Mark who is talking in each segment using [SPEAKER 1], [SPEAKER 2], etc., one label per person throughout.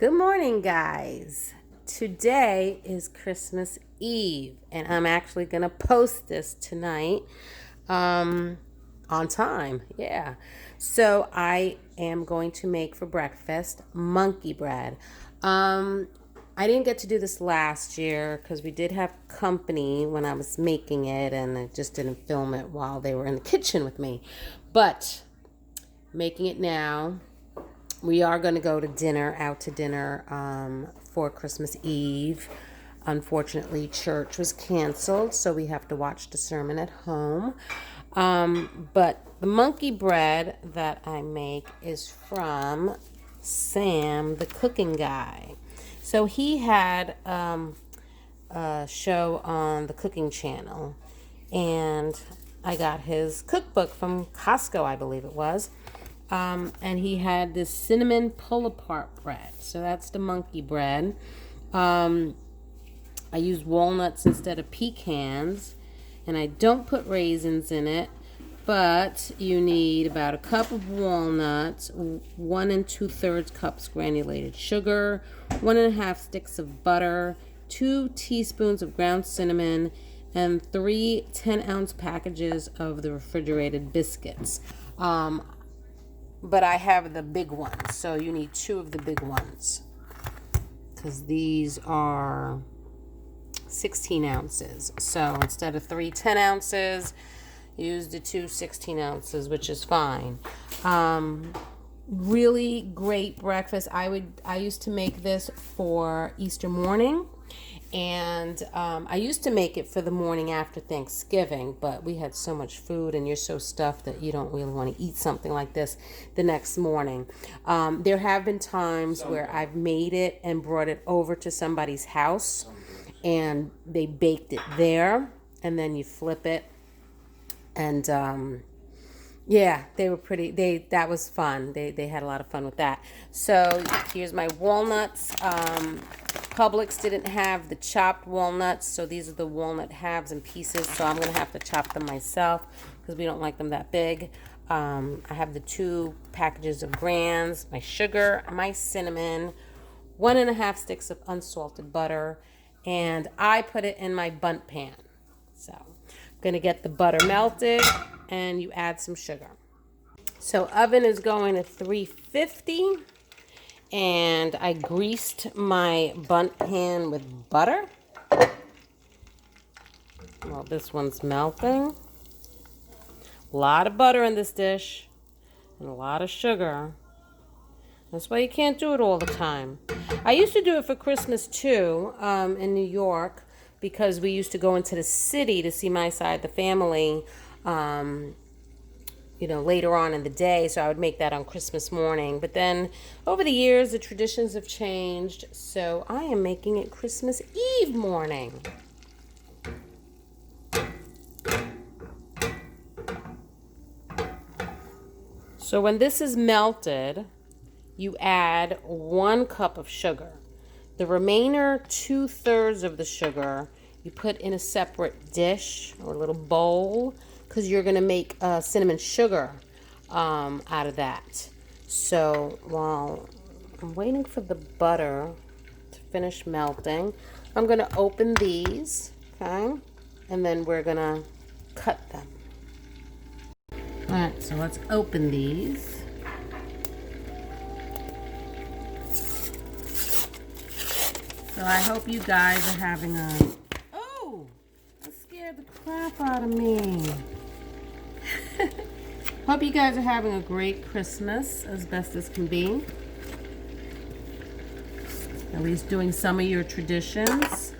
[SPEAKER 1] Good morning, guys. Today is Christmas Eve, and I'm actually going to post this tonight on time. Yeah. So I am going to make for breakfast monkey bread. I didn't get to do this last year because we did have company when I was making it, and I just didn't film it while they were in the kitchen with me. But making it now. We are going to go to dinner, out to dinner for Christmas Eve. Unfortunately, church was canceled, so we have to watch the sermon at home. But the monkey bread that I make is from Sam, the cooking guy. So he had a show on the cooking channel, and I got his cookbook from Costco, I believe it was. And he had this cinnamon pull-apart bread. So that's the monkey bread. I use walnuts instead of pecans. And I don't put raisins in it. But you need about a cup of walnuts, 1 2/3 cups granulated sugar, 1.5 sticks of butter, 2 teaspoons of ground cinnamon, and 3 10-ounce packages of the refrigerated biscuits. But I have the big ones, so you need 2 of the big ones because these are 16 ounces. So instead of 3 10 ounces, use the 2 16 ounces, which is fine. Really great breakfast. I used to make this for Easter morning. And I used to make it for the morning after Thanksgiving, but we had so much food and you're so stuffed that you don't really want to eat something like this the next morning. There have been times where I've made it and brought it over to somebody's house and they baked it there, and then you flip it. And yeah, they were pretty, that was fun. They had a lot of fun with that. So here's my walnuts. Publix didn't have the chopped walnuts, so these are the walnut halves and pieces, so I'm going to have to chop them myself because we don't like them that big. I have the 2 packages of Grands, my sugar, my cinnamon, 1.5 sticks of unsalted butter, and I put it in my bundt pan. So I'm going to get the butter melted, and you add some sugar. So oven is going to 350. And I greased my bundt pan with butter. Well, this one's melting. A lot of butter in this dish and a lot of sugar. That's why you can't do it all the time. I used to do it for Christmas too, in New York, because we used to go into the city to see my side of the family, later on in the day, so I would make that on Christmas morning. But then over the years, the traditions have changed, so I am making it Christmas Eve morning. So when this is melted, you add 1 cup of sugar. The remainder 2/3 of the sugar you put in a separate dish or a little bowl, because you're going to make cinnamon sugar out of that. So while I'm waiting for the butter to finish melting, I'm going to open these, okay? And then we're going to cut them. All right, so let's open these. So I hope you guys are having a... Oh, that scared the crap out of me. Hope you guys are having a great Christmas, as best as can be. At least doing some of your traditions.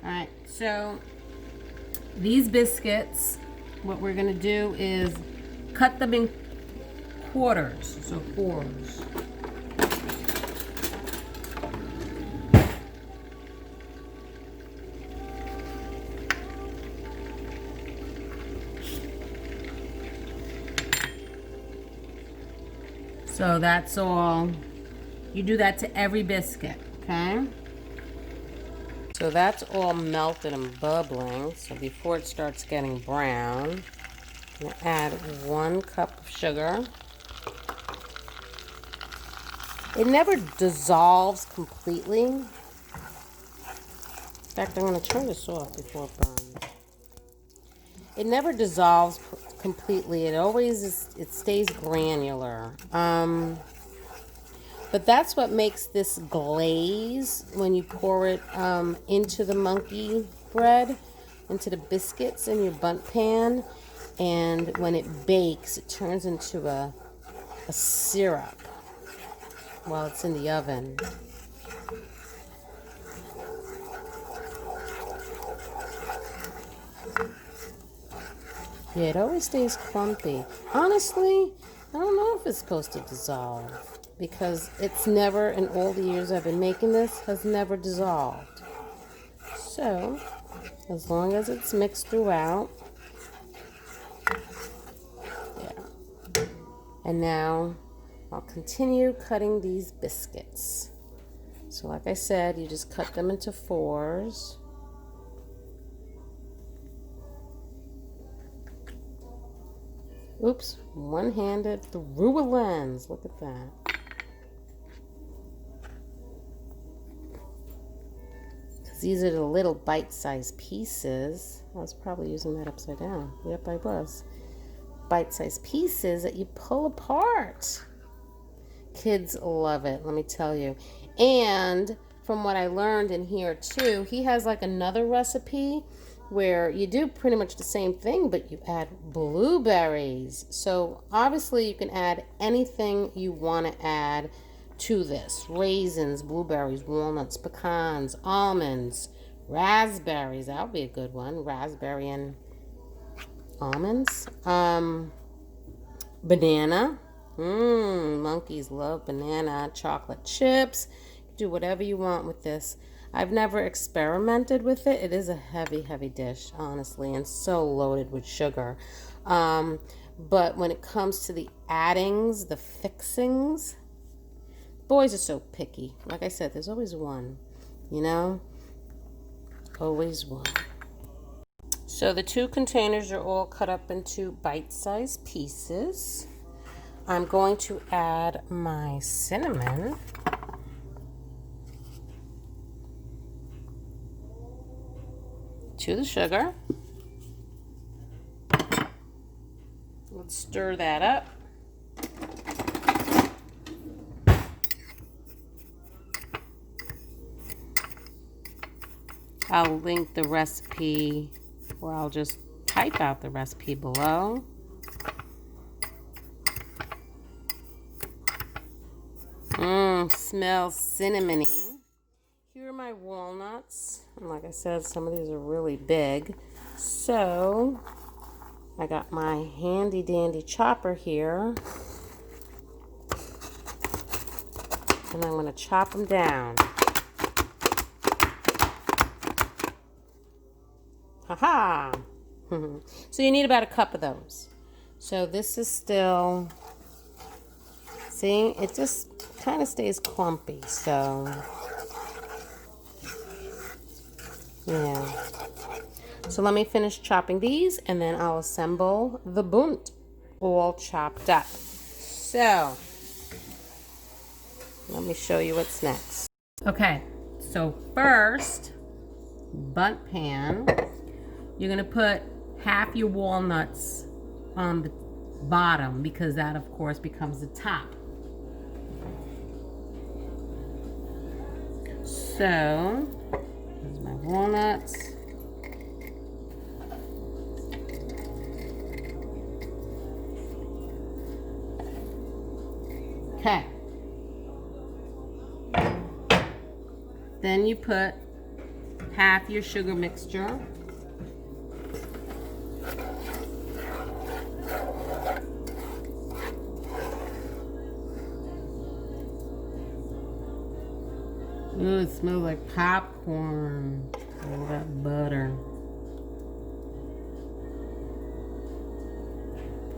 [SPEAKER 1] Alright, so these biscuits, what we're going to do is cut them in quarters, so 4s. So that's all. You do that to every biscuit, okay? So that's all melted and bubbling. So before it starts getting brown, I'm going to add 1 cup of sugar. It never dissolves completely. In fact, I'm going to turn this off before it burns. It never dissolves completely. It always it stays granular. But that's what makes this glaze when you pour it into the monkey bread, into the biscuits in your bundt pan. And when it bakes, it turns into a syrup while it's in the oven. Yeah, it always stays clumpy. Honestly, I don't know if it's supposed to dissolve because it's never, in all the years I've been making this, has never dissolved. So, as long as it's mixed throughout. Yeah. And now I'll continue cutting these biscuits. So like I said, you just cut them into 4s. Oops, one-handed through a lens. Look at that. Because these are the little bite-sized pieces. I was probably using that upside down. Yep, I was. Bite-sized pieces that you pull apart. Kids love it, let me tell you. And from what I learned in here too, he has like another recipe where you do pretty much the same thing, but you add blueberries. So obviously you can add anything you want to add to this. Raisins, blueberries, walnuts, pecans, almonds, raspberries. That would be a good one. Raspberry and almonds. Banana. Monkeys love banana. Chocolate chips. Do whatever you want with this. I've never experimented with it. It is a heavy, heavy dish, honestly, and so loaded with sugar. But when it comes to the addings, the fixings, boys are so picky. Like I said, there's always one, you know? Always one. So the 2 containers are all cut up into bite-sized pieces. I'm going to add my cinnamon. To the sugar. Let's stir that up. I'll link the recipe, or I'll just type out the recipe below. Smells cinnamony. Here are my walnuts. And like I said, some of these are really big. So I got my handy dandy chopper here. And I'm going to chop them down. Haha! So you need about a cup of those. So this is still, see, it just kind of stays clumpy. So yeah. So let me finish chopping these and then I'll assemble the bundt all chopped up. So let me show you what's next. Okay, so first, bundt pan. You're gonna put half your walnuts on the bottom because that of course becomes the top. So there's my walnuts. Okay. Then you put half your sugar mixture. Ooh, it smells like popcorn. All that butter.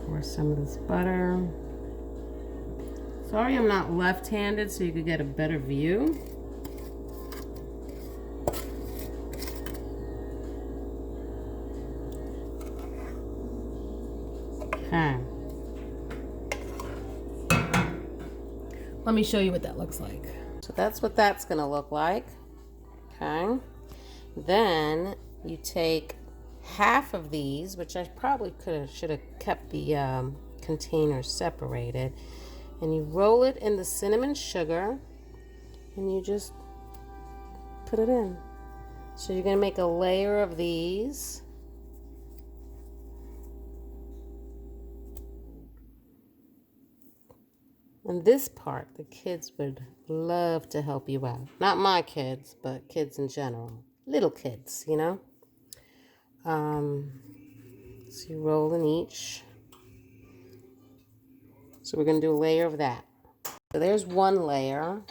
[SPEAKER 1] Pour some of this butter. Sorry I'm not left-handed so you could get a better view. Okay. Let Let me show you what that looks like. So that's what that's gonna look like. Okay. Then you take half of these, which I probably should have kept the containers separated, and you roll it in the cinnamon sugar, and you just put it in. So you're gonna make a layer of these. And this part, the kids would love to help you out. Not my kids, but kids in general. Little kids, you know? So you roll in each. So we're going to do a layer of that. So there's one layer.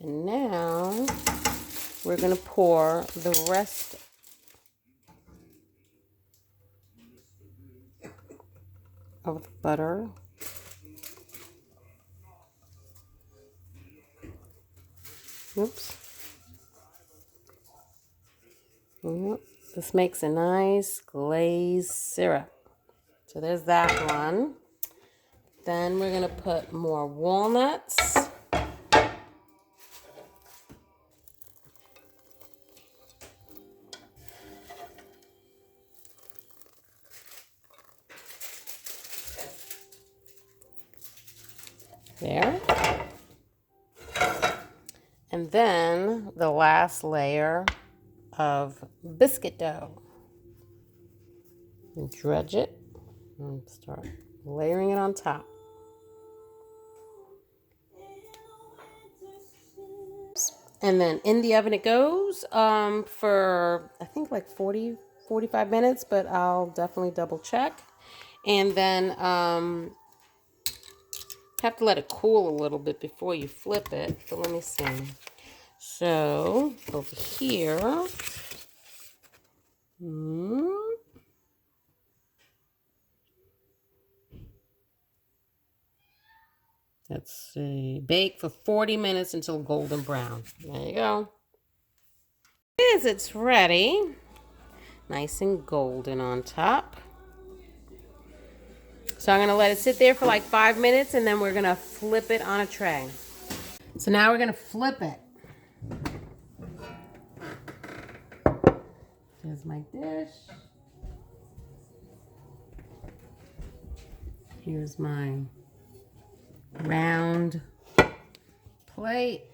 [SPEAKER 1] And now we're going to pour the rest of the butter. Oops. This makes a nice glazed syrup. So there's that one. Then we're going to put more walnuts. There. And then the last layer of biscuit dough. And dredge it and start layering it on top. And then in the oven it goes for I think like 45 minutes, but I'll definitely double check. And then have to let it cool a little bit before you flip it. So let me see. So over here. Let's see. Bake for 40 minutes until golden brown. There you go. It's ready. Nice and golden on top. So I'm going to let it sit there for like 5 minutes, and then we're going to flip it on a tray. So now we're going to flip it. Here's my dish. Here's my round plate.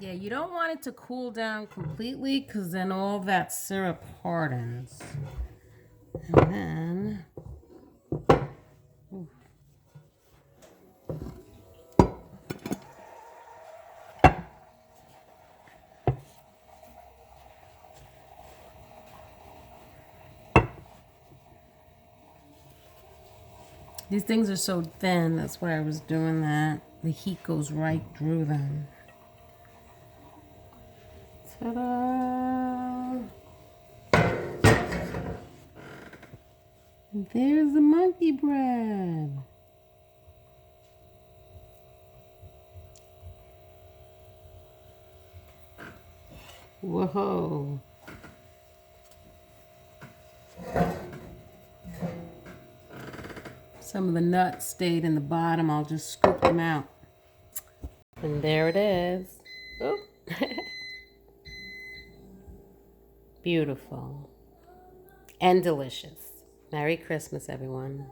[SPEAKER 1] Yeah, you don't want it to cool down completely because then all that syrup hardens. And then... These things are so thin, that's why I was doing that. The heat goes right through them. Ta-da! And there's the monkey bread. Whoa. Some of the nuts stayed in the bottom. I'll just scoop them out. And there it is. Oop. Beautiful. And delicious. Merry Christmas, everyone.